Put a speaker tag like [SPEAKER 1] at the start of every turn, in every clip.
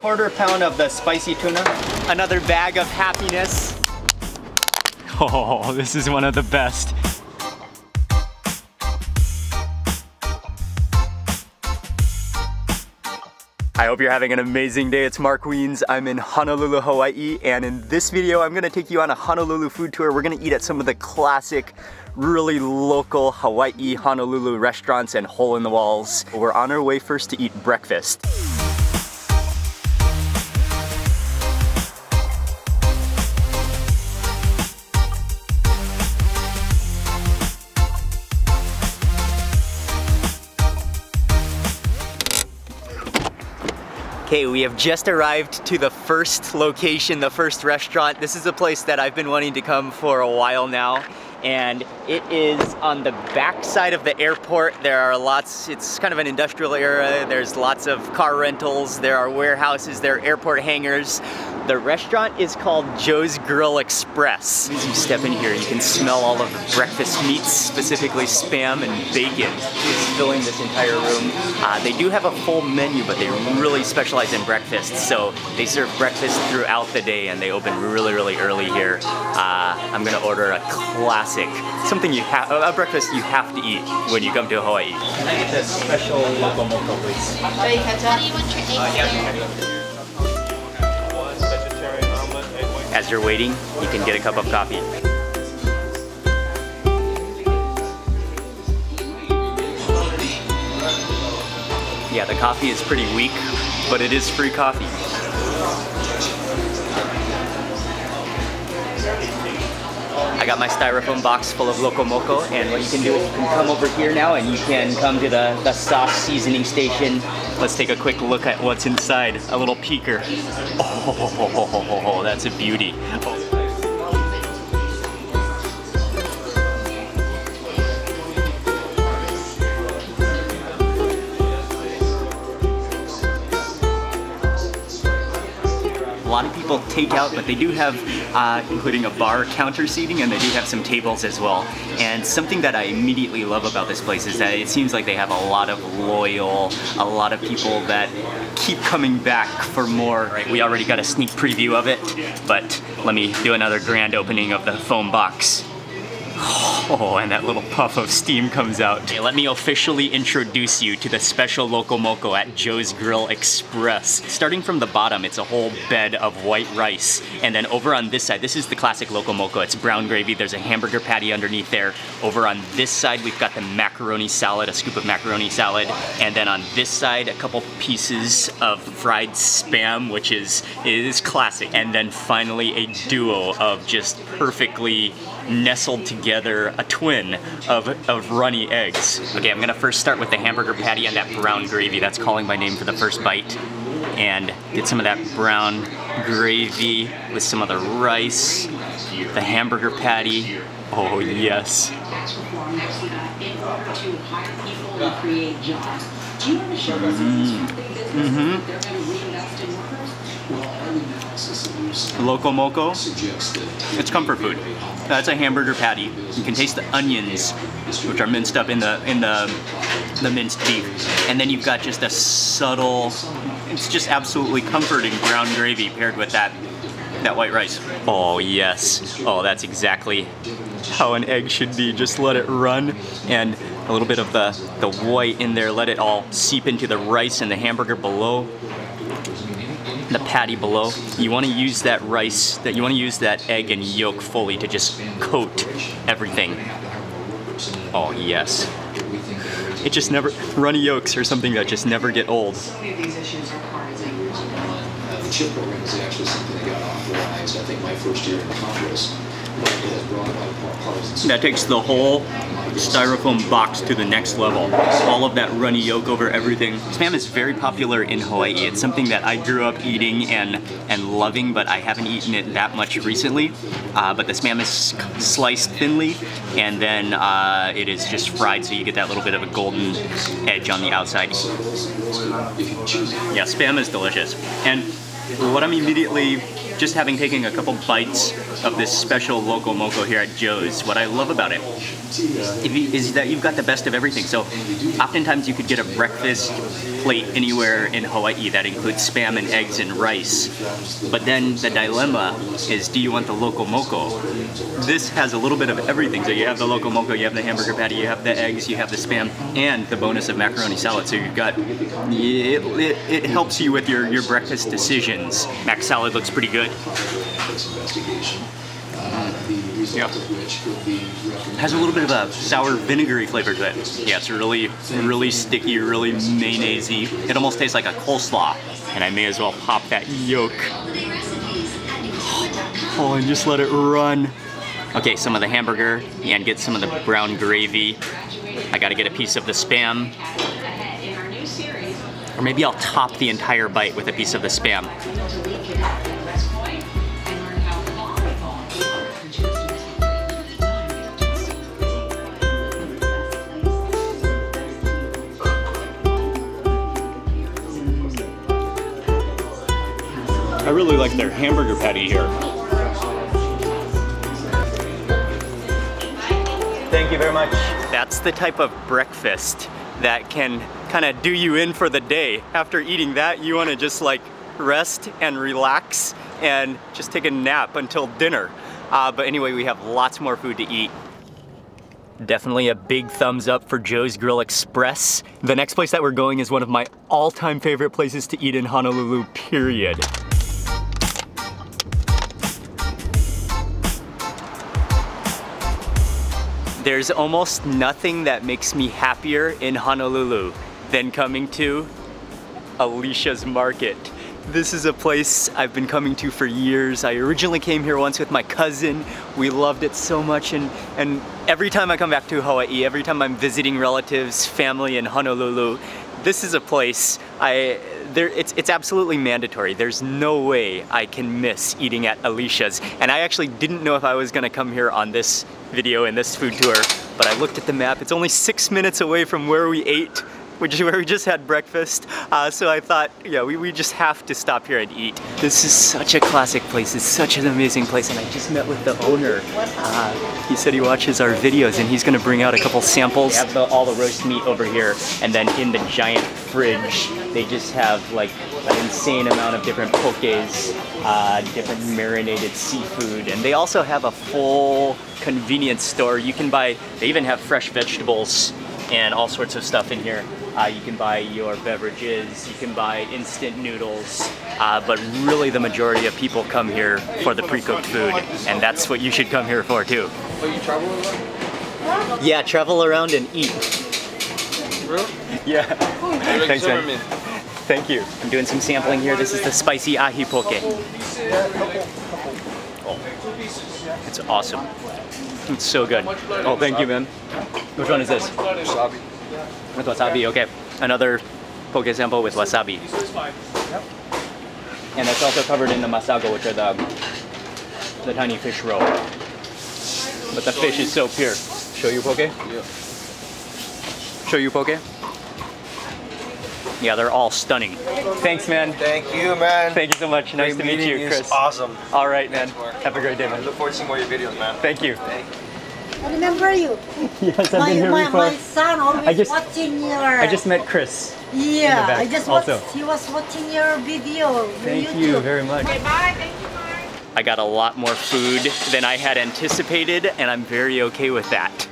[SPEAKER 1] Quarter pound of the spicy tuna. Another bag of happiness. Oh, this is one of the best. I hope you're having an amazing day. It's Mark Wiens. I'm in Honolulu, Hawaii, and in this video I'm gonna take you on a Honolulu food tour. We're gonna eat at some of the classic, really local Hawaii Honolulu restaurants and hole in the walls. We're on our way first to eat breakfast. Okay, we have just arrived to the first location, the first restaurant. This is a place that I've been wanting to come for a while now, and it is on the back side of the airport. There are lots, it's kind of an industrial area. There's lots of car rentals, there are warehouses, there are airport hangars. The restaurant is called Joe's Grill Express. As you step in here, you can smell all of the breakfast meats, specifically Spam and bacon. It's filling this entire room. They do have a full menu, but they really specialize in breakfast. So they serve breakfast throughout the day, and they open really, really early here. I'm gonna order a classic, something a breakfast you have to eat when you come to Hawaii. Can I get this special Loco Moco, please?
[SPEAKER 2] What do you want your eggs?
[SPEAKER 1] As you're waiting, you can get a cup of coffee. Yeah, the coffee is pretty weak, but it is free coffee. I got my styrofoam box full of Loco Moco, and what you can do is you can come over here now and you can come to the sauce seasoning station. Let's take a quick look at what's inside, a little peeker. Oh, that's a beauty. A lot of people take out, but they do have, including a bar counter seating, and they do have some tables as well. And something that I immediately love about this place is that it seems like they have a lot of a lot of people that keep coming back for more. Right, we already got a sneak preview of it, but let me do another grand opening of the foam box. Oh, and that little puff of steam comes out. Okay, let me officially introduce you to the special Loco Moco at Joe's Grill Express. Starting from the bottom, it's a whole bed of white rice. And then over on this side, this is the classic Loco Moco. It's brown gravy. There's a hamburger patty underneath there. Over on this side, we've got the macaroni salad, a scoop of macaroni salad. And then on this side, a couple pieces of fried Spam, which is classic. And then finally, a duo of just perfectly nestled together, a twin of runny eggs. Okay, I'm gonna first start with the hamburger patty and that brown gravy. That's calling my name for the first bite. And get some of that brown gravy with some of the rice, the hamburger patty. Oh yes. Loco Moco, it's comfort food. That's a hamburger patty. You can taste the onions, which are minced up in the minced beef. And then you've got just a subtle, it's just absolutely comforting brown gravy paired with that white rice. Oh yes, oh that's exactly how an egg should be. Just let it run, and a little bit of the white in there, let it all seep into the rice and the hamburger below. The patty below. You want to use that rice, you want to use that egg and yolk fully to just coat everything. Oh yes. It just never, runny yolks are something that just never get old.
[SPEAKER 3] The chip program is actually something that got authorized, I think, my first year in Congress.
[SPEAKER 1] That takes the whole styrofoam box to the next level. All of that runny yolk over everything. Spam is very popular in Hawaii. It's something that I grew up eating and loving, but I haven't eaten it that much recently. But the Spam is sliced thinly, and then it is just fried, so you get that little bit of a golden edge on the outside. Yeah, Spam is delicious. And what I'm immediately, just having taken a couple bites of this special Loco Moco here at Joe's, what I love about it is that you've got the best of everything. So oftentimes you could get a breakfast plate anywhere in Hawaii that includes spam and eggs and rice. But then the dilemma is, do you want the Loco Moco? This has a little bit of everything. So you have the Loco Moco, you have the hamburger patty, you have the eggs, you have the spam, and the bonus of macaroni salad. So you've got, it helps you with your breakfast decisions. Mac salad looks pretty good. Yeah. Has a little bit of a sour vinegary flavor to it. Yeah, it's really sticky, really mayonnaise-y. It almost tastes like a coleslaw. And I may as well pop that yolk. Oh, and just let it run. Okay, some of the hamburger and get some of the brown gravy. I gotta get a piece of the spam. Or maybe I'll top the entire bite with a piece of the spam. I really like their hamburger patty here. Thank you very much. That's the type of breakfast that can kind of do you in for the day. After eating that, you want to just like rest and relax and just take a nap until dinner. But anyway, we have lots more food to eat. Definitely a big thumbs up for Joe's Grill Express. The next place that we're going is one of my all-time favorite places to eat in Honolulu, period. There's almost nothing that makes me happier in Honolulu than coming to Alicia's Market. This is a place I've been coming to for years. I originally came here once with my cousin. We loved it so much, and every time I come back to Hawaii, every time I'm visiting relatives, family in Honolulu, this is a place it's absolutely mandatory. There's no way I can miss eating at Alicia's. And I actually didn't know if I was gonna come here on this video and this food tour, but I looked at the map. It's only 6 minutes away from where we ate, which is where we just had breakfast. So I thought, yeah, we just have to stop here and eat. This is such a classic place. It's such an amazing place, and I just met with the owner. He said he watches our videos, and he's gonna bring out a couple samples. They have all the roast meat over here, and then in the giant fridge, they just have like an insane amount of different pokés, different marinated seafood, and they also have a full convenience store. You can buy, they even have fresh vegetables and all sorts of stuff in here. You can buy your beverages, you can buy instant noodles, but really the majority of people come here for the pre-cooked food, and that's what you should come here for too.
[SPEAKER 4] So you travel around?
[SPEAKER 1] Yeah, travel around and eat.
[SPEAKER 4] Really?
[SPEAKER 1] Yeah.
[SPEAKER 4] Thanks, man.
[SPEAKER 1] Thank you. I'm doing some sampling here. This is the spicy ahi poke. Oh, it's awesome. It's so good. Oh, thank you, man. Which one is this?
[SPEAKER 4] Wasabi.
[SPEAKER 1] With wasabi, okay. Another poke sample with wasabi. And it's also covered in the masago, which are the tiny fish roe. But the fish is so pure. Shoyu poke?
[SPEAKER 4] Yeah.
[SPEAKER 1] Shoyu poke? Yeah, they're all stunning. Thanks, man.
[SPEAKER 5] Thank you, man.
[SPEAKER 1] Thank you so much. Nice to meet you, Chris.
[SPEAKER 5] Awesome.
[SPEAKER 1] All right, man. Have a great day, man.
[SPEAKER 5] I look forward to seeing more of your videos, man.
[SPEAKER 1] Thank you.
[SPEAKER 6] I remember you.
[SPEAKER 1] Yes, I've been here before.
[SPEAKER 6] My son always watching your...
[SPEAKER 1] I just met Chris.
[SPEAKER 6] Yeah, I just watched,
[SPEAKER 1] also.
[SPEAKER 6] he was watching your video.
[SPEAKER 1] Thank you very much.
[SPEAKER 2] Okay, bye. Thank you, Mark.
[SPEAKER 1] I got a lot more food than I had anticipated, and I'm very okay with that.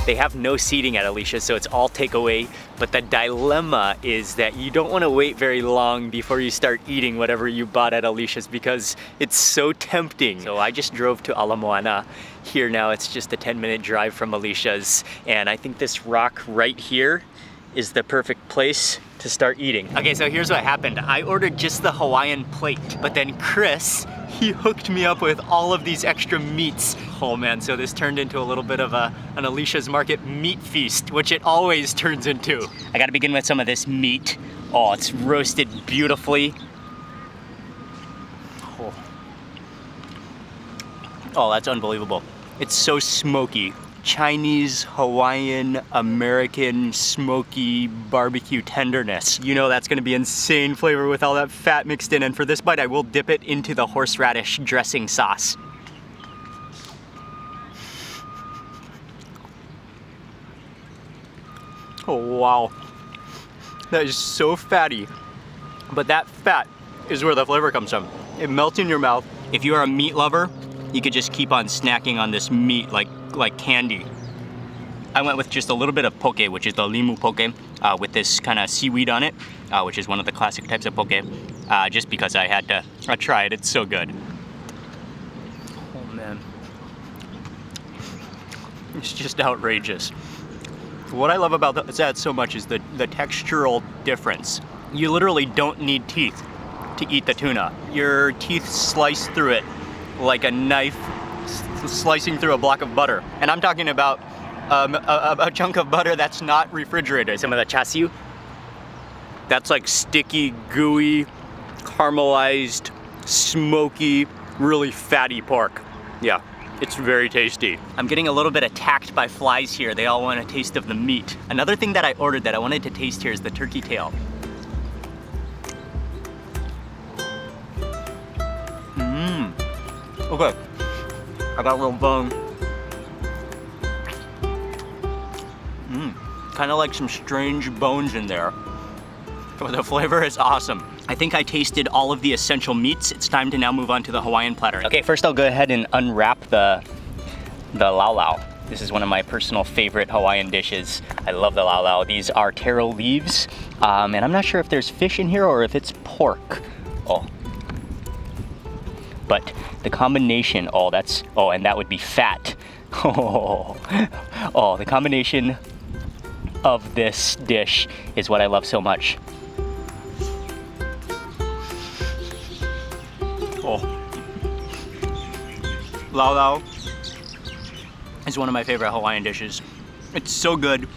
[SPEAKER 1] They have no seating at Alicia, so it's all takeaway, but the dilemma is that you don't want to wait very long before you start eating whatever you bought at Alicia's because it's so tempting. So I just drove to Ala Moana. Here now it's just a 10-minute drive from Alicia's, and I think this rock right here is the perfect place to start eating. Okay, so here's what happened. I ordered just the Hawaiian plate, but then Chris, he hooked me up with all of these extra meats. Oh man, so this turned into a little bit of an Alicia's Market meat feast, which it always turns into. I gotta begin with some of this meat. Oh, it's roasted beautifully. Oh. Oh, that's unbelievable. It's so smoky. Chinese, Hawaiian, American, smoky barbecue tenderness. You know that's gonna be insane flavor with all that fat mixed in. And for this bite, I will dip it into the horseradish dressing sauce. Oh, wow. That is so fatty. But that fat is where the flavor comes from. It melts in your mouth. If you are a meat lover, you could just keep on snacking on this meat like candy. I went with just a little bit of poke, which is the limu poke, with this kind of seaweed on it, which is one of the classic types of poke, just because I had to try it. It's so good. Oh man. It's just outrageous. What I love about that so much is the textural difference. You literally don't need teeth to eat the tuna. Your teeth slice through it like a knife slicing through a block of butter. And I'm talking about a chunk of butter that's not refrigerated. Some of the chasiu, that's like sticky, gooey, caramelized, smoky, really fatty pork. Yeah, it's very tasty. I'm getting a little bit attacked by flies here. They all want a taste of the meat. Another thing that I ordered that I wanted to taste here is the turkey tail. Okay, I got a little bone. Kind of like some strange bones in there, but the flavor is awesome. I think I tasted all of the essential meats. It's time to now move on to the Hawaiian platter. Okay, first I'll go ahead and unwrap the lau lau. This is one of my personal favorite Hawaiian dishes. I love the lau lau. These are taro leaves, and I'm not sure if there's fish in here or if it's pork. Oh. But the combination, and that would be fat. Oh, the combination of this dish is what I love so much. Oh. Lau lau is one of my favorite Hawaiian dishes. It's so good.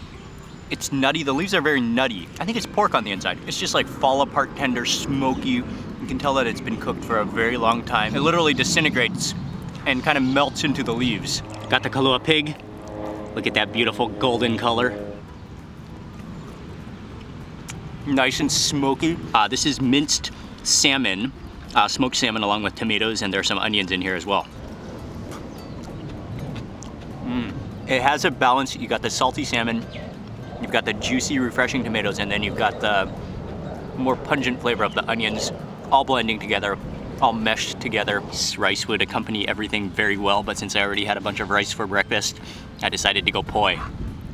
[SPEAKER 1] It's nutty. The leaves are very nutty. I think it's pork on the inside. It's just like fall apart tender, smoky. You can tell that it's been cooked for a very long time. It literally disintegrates and kind of melts into the leaves. Got the kalua pig. Look at that beautiful golden color. Nice and smoky. This is minced salmon, smoked salmon along with tomatoes, and there's some onions in here as well. It has a balance. You got the salty salmon, you've got the juicy, refreshing tomatoes, and then you've got the more pungent flavor of the onions, all blending together, all meshed together. This rice would accompany everything very well, but since I already had a bunch of rice for breakfast, I decided to go poi.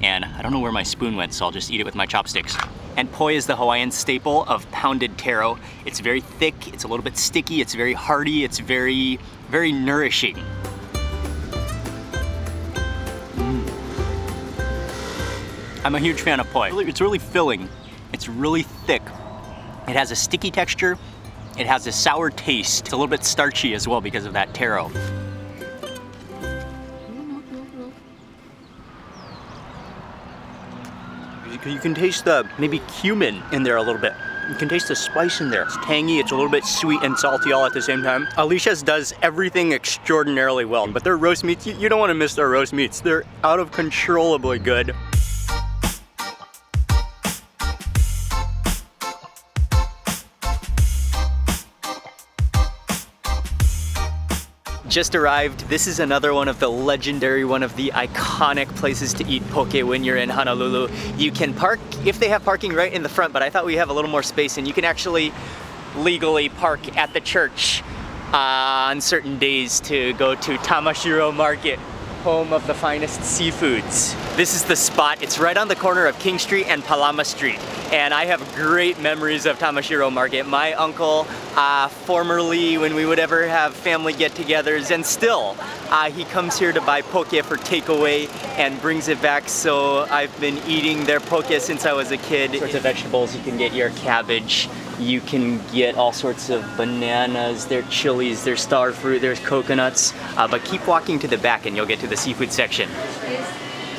[SPEAKER 1] And I don't know where my spoon went, so I'll just eat it with my chopsticks. And poi is the Hawaiian staple of pounded taro. It's very thick, it's a little bit sticky, it's very hearty, it's very, very nourishing. I'm a huge fan of poi. It's really filling, it's really thick. It has a sticky texture, it has a sour taste. It's a little bit starchy as well because of that taro. You can taste the maybe cumin in there a little bit. You can taste the spice in there. It's tangy, it's a little bit sweet and salty all at the same time. Alicia's does everything extraordinarily well, but their roast meats, you don't want to miss their roast meats. They're out of controllably good. Just arrived. This is another one of the legendary, one of the iconic places to eat poke when you're in Honolulu. You can park, if they have parking right in the front, but I thought we have a little more space, and you can actually legally park at the church on certain days to go to Tamashiro Market, home of the finest seafoods. This is the spot. It's right on the corner of King Street and Palama Street. And I have great memories of Tamashiro Market. My uncle, formerly when we would ever have family get-togethers, and still, he comes here to buy poke for takeaway and brings it back. So I've been eating their poke since I was a kid. Sorts of vegetables. You can get your cabbage. You can get all sorts of bananas, there's chilies, there's star fruit, there's coconuts. But keep walking to the back and you'll get to the seafood section.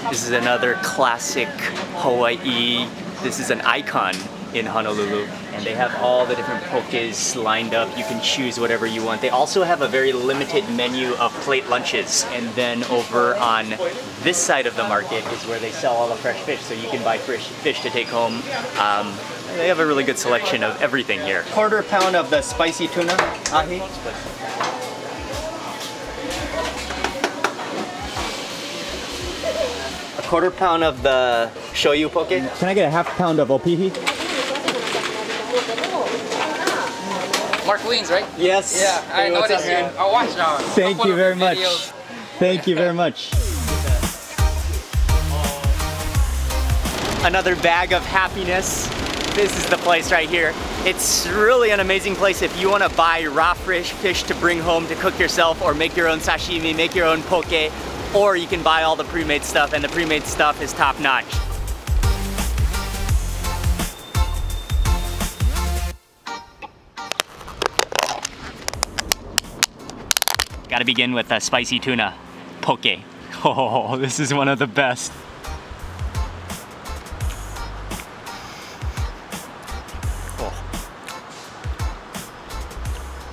[SPEAKER 1] This is another classic Hawaii. This is an icon in Honolulu, and they have all the different pokés lined up. You can choose whatever you want. They also have a very limited menu of plate lunches, and then over on this side of the market is where they sell all the fresh fish, so you can buy fresh fish to take home. They have a really good selection of everything here. Quarter pound of the spicy tuna ahi. A quarter pound of the shoyu poke. Can I get a half pound of opihi?
[SPEAKER 4] Mark Wiens, right?
[SPEAKER 1] Yes.
[SPEAKER 4] Yeah, I noticed you. I'll watch now.
[SPEAKER 1] Thank you very much. Thank you very much. Another bag of happiness. This is the place right here. It's really an amazing place if you want to buy raw fresh fish to bring home to cook yourself, or make your own sashimi, make your own poke, or you can buy all the pre-made stuff, and the pre-made stuff is top-notch. Gotta begin with the spicy tuna poke. Oh, this is one of the best.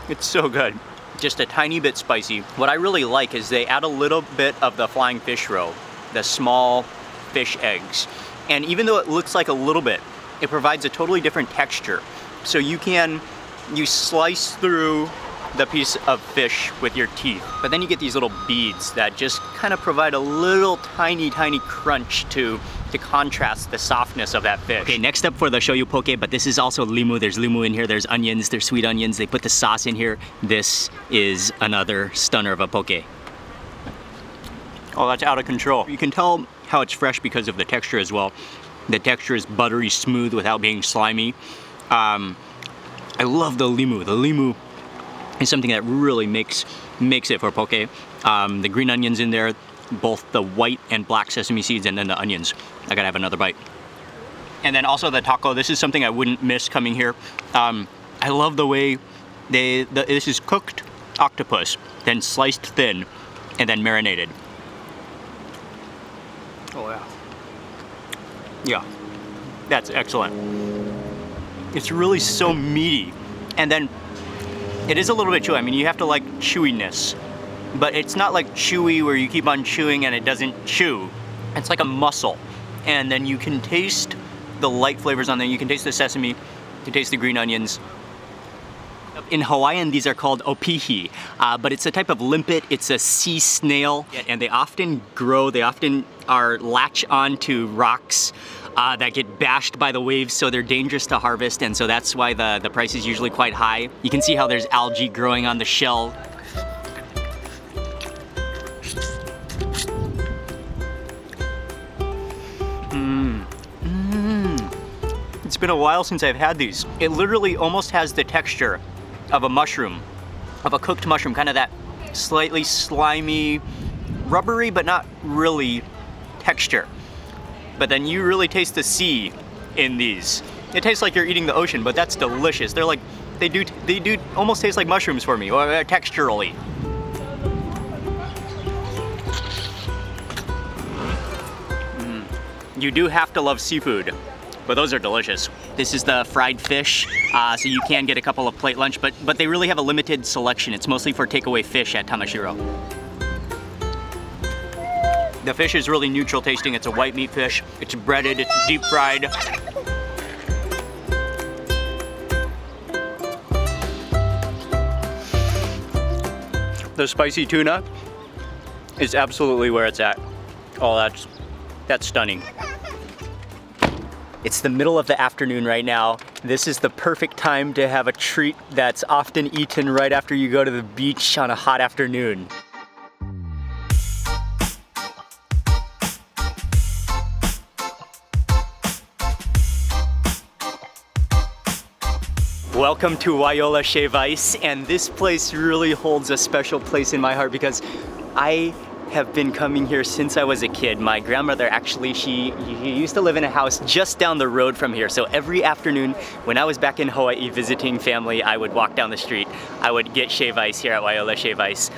[SPEAKER 1] It's so good. Just a tiny bit spicy. What I really like is they add a little bit of the flying fish roe, the small fish eggs. And even though it looks like a little bit, it provides a totally different texture. So you slice through the piece of fish with your teeth, but then you get these little beads that just kind of provide a little tiny crunch to contrast the softness of that fish. Okay, next up for the shoyu poke, but this is also limu. There's limu in here, there's onions, there's sweet onions. They put the sauce in here. This is another stunner of a poke. Oh, that's out of control. You can tell how it's fresh because of the texture as well. The texture is buttery smooth without being slimy. I love the limu. The limu is something that really makes it for poke. The green onions in there, both the white and black sesame seeds, and then the onions. I gotta have another bite. And then also the taco. This is something I wouldn't miss coming here. I love the way this is cooked octopus, then sliced thin, and then marinated. Oh yeah. Yeah, that's excellent. It's really so meaty. And then it is a little bit chewy. I mean, you have to like chewiness, but it's not like chewy where you keep on chewing and it doesn't chew. It's like a muscle. And then you can taste the light flavors on there. You can taste the sesame, you can taste the green onions. In Hawaiian, these are called opihi, but it's a type of limpet. It's a sea snail, and they often are latch onto rocks that get bashed by the waves, so they're dangerous to harvest, and so that's why the price is usually quite high. You can see how there's algae growing on the shell. It's been a while since I've had these. It literally almost has the texture of a mushroom, of a cooked mushroom, kind of that slightly slimy, rubbery, but not really texture. But then you really taste the sea in these. It tastes like you're eating the ocean, but that's delicious. They're like, they do almost taste like mushrooms for me, or texturally. You do have to love seafood, but those are delicious. This is the fried fish, so you can get a couple of plate lunch, but they really have a limited selection. It's mostly for takeaway fish at Tamashiro. The fish is really neutral tasting. It's a white meat fish. It's breaded, it's deep fried. The spicy tuna is absolutely where it's at. Oh, that's stunning. It's the middle of the afternoon right now. This is the perfect time to have a treat that's often eaten right after you go to the beach on a hot afternoon. Welcome to Waiola Shave Ice, and this place really holds a special place in my heart because I have been coming here since I was a kid. My grandmother actually, she used to live in a house just down the road from here. So every afternoon when I was back in Hawaii visiting family, I would walk down the street. I would get shave ice here at Waiola Shave Ice.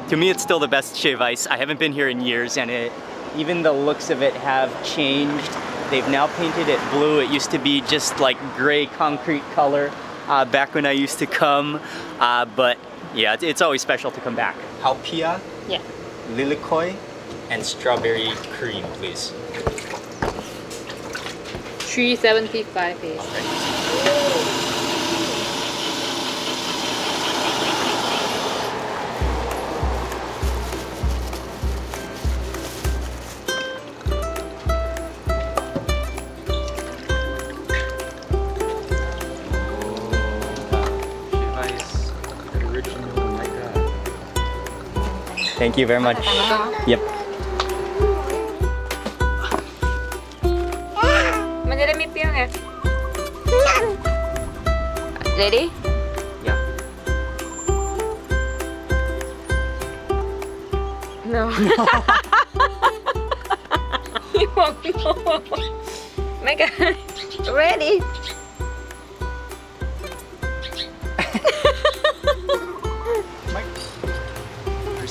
[SPEAKER 1] To me, it's still the best shave ice. I haven't been here in years, and even the looks of it have changed. They've now painted it blue. It used to be just like gray concrete color back when I used to come. But yeah, it's always special to come back. Haupia,
[SPEAKER 2] Yeah.
[SPEAKER 1] lilikoi, and strawberry cream, please.
[SPEAKER 2] 375 each.
[SPEAKER 1] Thank you very much. Yep.
[SPEAKER 2] Madami piyong eh. Ready?
[SPEAKER 1] Yeah.
[SPEAKER 2] No. You won't know. My God. Ready?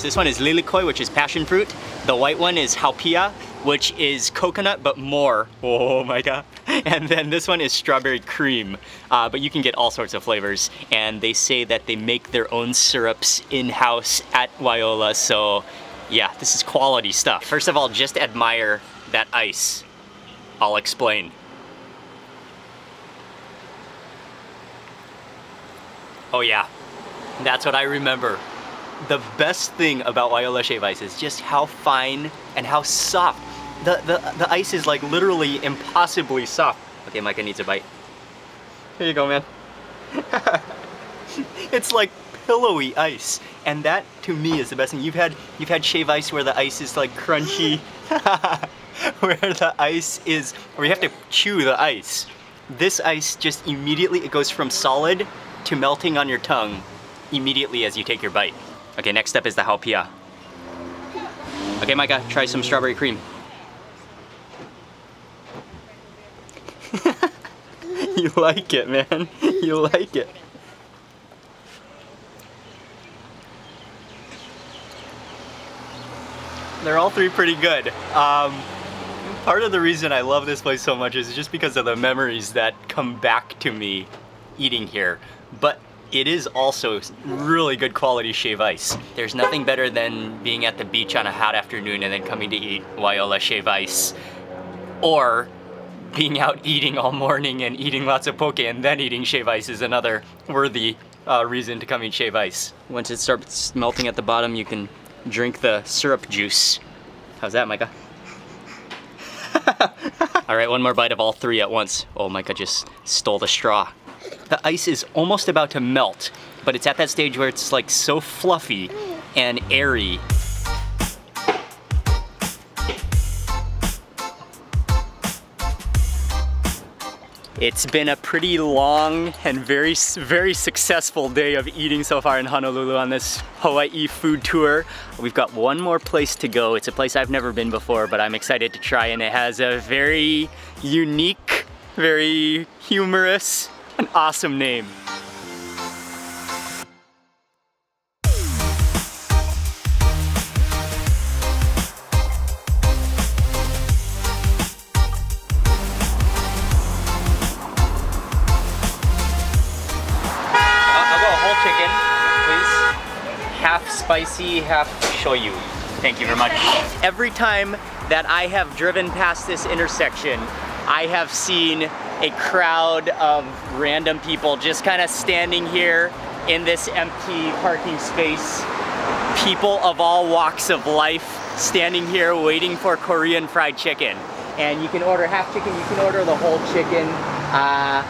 [SPEAKER 1] This one is lilikoi, which is passion fruit. The white one is haupia, which is coconut, but more. Oh my God. And then this one is strawberry cream. But you can get all sorts of flavors. And they say that they make their own syrups in-house at Waiola. So yeah, this is quality stuff. First of all, just admire that ice. I'll explain. Oh yeah, that's what I remember. The best thing about Waiola Shave Ice is just how fine and how soft. The ice is like literally impossibly soft. Okay, Micah needs a bite. Here you go, man. It's like pillowy ice, and that to me is the best thing. You've had shave ice where the ice is like crunchy, where the ice is where you have to chew the ice. This ice just immediately, it goes from solid to melting on your tongue immediately as you take your bite. Okay, next step is the haupia. Okay, Micah, try some strawberry cream. You like it, man. You like it. They're all three pretty good. Part of the reason I love this place so much is just because of the memories that come back to me eating here. But it is also really good quality shave ice. There's nothing better than being at the beach on a hot afternoon and then coming to eat Waiola Shave Ice. Or being out eating all morning and eating lots of poke and then eating shave ice is another worthy reason to come eat shave ice. Once it starts melting at the bottom, you can drink the syrup juice. How's that, Micah? All right, one more bite of all three at once. Oh, Micah just stole the straw. The ice is almost about to melt, but it's at that stage where it's like so fluffy and airy. It's been a pretty long and very successful day of eating so far in Honolulu on this Hawaii food tour. We've got one more place to go. It's a place I've never been before, but I'm excited to try, and it has a very unique, very humorous, an awesome name. Chicken, please. Half spicy, half shoyu. Thank you very much. Every time that I have driven past this intersection, I have seen a crowd of random people just kind of standing here in this empty parking space. People of all walks of life standing here waiting for Korean fried chicken. And you can order half chicken, you can order the whole chicken.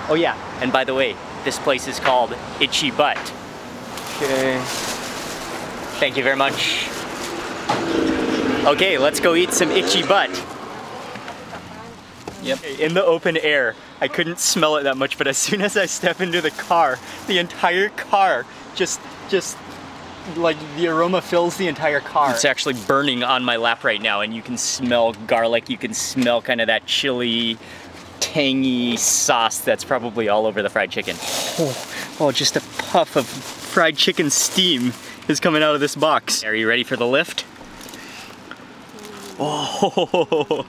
[SPEAKER 1] Oh yeah, and by the way, this place is called Itchy Butt. Okay. Thank you very much. Okay, let's go eat some itchy butt. Yep. In the open air, I couldn't smell it that much, but as soon as I step into the car, the entire car just like the aroma fills the entire car. It's actually burning on my lap right now, and you can smell garlic, you can smell kind of that chili, tangy sauce that's probably all over the fried chicken. Oh, just a puff of fried chicken steam is coming out of this box. Are you ready for the lift? Oh,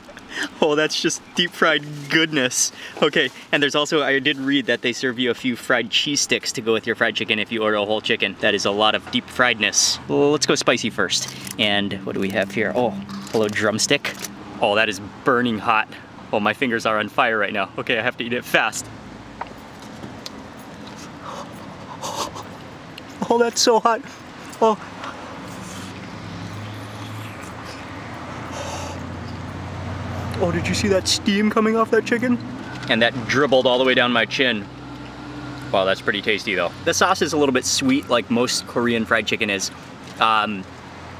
[SPEAKER 1] Oh, that's just deep fried goodness. Okay, and there's also, I did read that they serve you a few fried cheese sticks to go with your fried chicken if you order a whole chicken. That is a lot of deep friedness. Well, let's go spicy first. And what do we have here? Oh, hello drumstick. Oh, that is burning hot. Oh, my fingers are on fire right now. Okay, I have to eat it fast. Oh, that's so hot. Oh. Oh, did you see that steam coming off that chicken? And that dribbled all the way down my chin. Wow, that's pretty tasty though. The sauce is a little bit sweet like most Korean fried chicken is.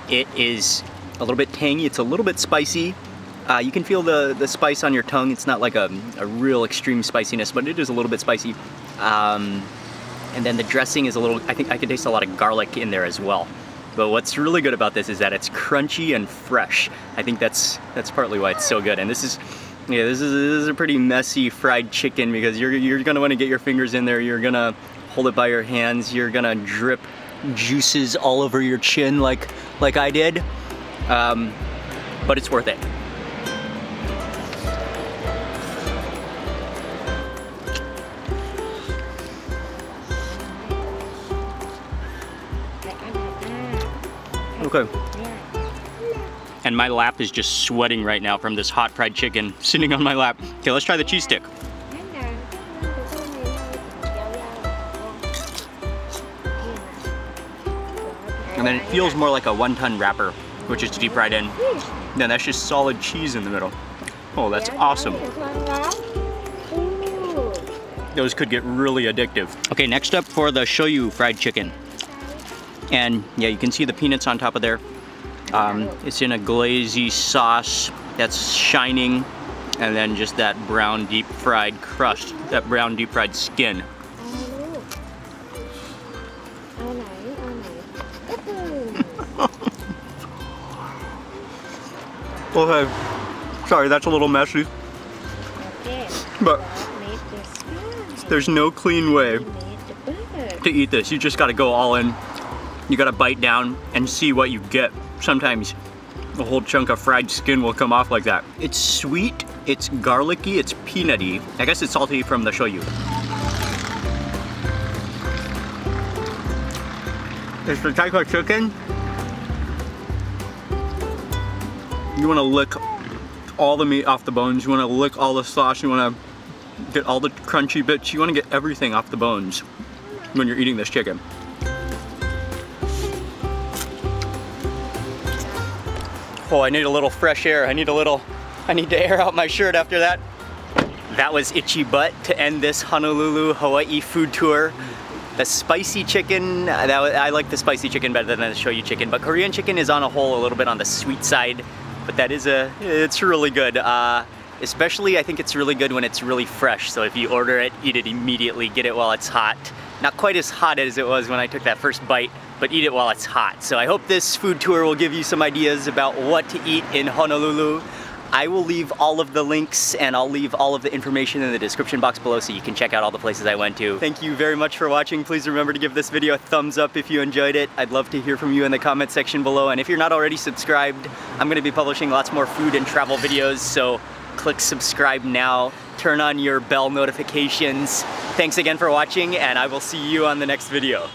[SPEAKER 1] It is a little bit tangy, it's a little bit spicy. You can feel the spice on your tongue. It's not like a real extreme spiciness, but it is a little bit spicy. And then the dressing is a little, I think I can taste a lot of garlic in there as well. But what's really good about this is that it's crunchy and fresh. I think that's partly why it's so good. And this is a pretty messy fried chicken because you're gonna want to get your fingers in there. You're gonna hold it by your hands. You're gonna drip juices all over your chin like I did. But it's worth it. Okay. And my lap is just sweating right now from this hot fried chicken sitting on my lap. Okay, let's try the cheese stick. And then it feels more like a wonton wrapper, which is deep fried in. Then that's just solid cheese in the middle. Oh, that's awesome. Those could get really addictive. Okay, next up for the shoyu fried chicken. And yeah, you can see the peanuts on top of there. It's in a glazy sauce that's shining, and then just that brown deep fried crust, that brown deep fried skin. Okay, sorry, that's a little messy, but there's no clean way to eat this. You just gotta go all in. You gotta bite down and see what you get. Sometimes a whole chunk of fried skin will come off like that. It's sweet, it's garlicky, it's peanutty. I guess it's salty from the shoyu. It's the type of chicken you wanna lick all the meat off the bones. You wanna lick all the sauce. You wanna get all the crunchy bits. You wanna get everything off the bones when you're eating this chicken. Oh, I need a little fresh air. I need to air out my shirt after that. That was Itchy Butt to end this Honolulu, Hawaii food tour. The spicy chicken, I like the spicy chicken better than the shoyu chicken, but Korean chicken is on a whole a little bit on the sweet side, but it's really good. Especially, I think it's really good when it's really fresh. So if you order it, eat it immediately, get it while it's hot. Not quite as hot as it was when I took that first bite, but eat it while it's hot. So I hope this food tour will give you some ideas about what to eat in Honolulu. I will leave all of the links and I'll leave all of the information in the description box below so you can check out all the places I went to. Thank you very much for watching. Please remember to give this video a thumbs up if you enjoyed it. I'd love to hear from you in the comment section below. And if you're not already subscribed, I'm gonna be publishing lots more food and travel videos, so click subscribe now. Turn on your bell notifications. Thanks again for watching, and I will see you on the next video.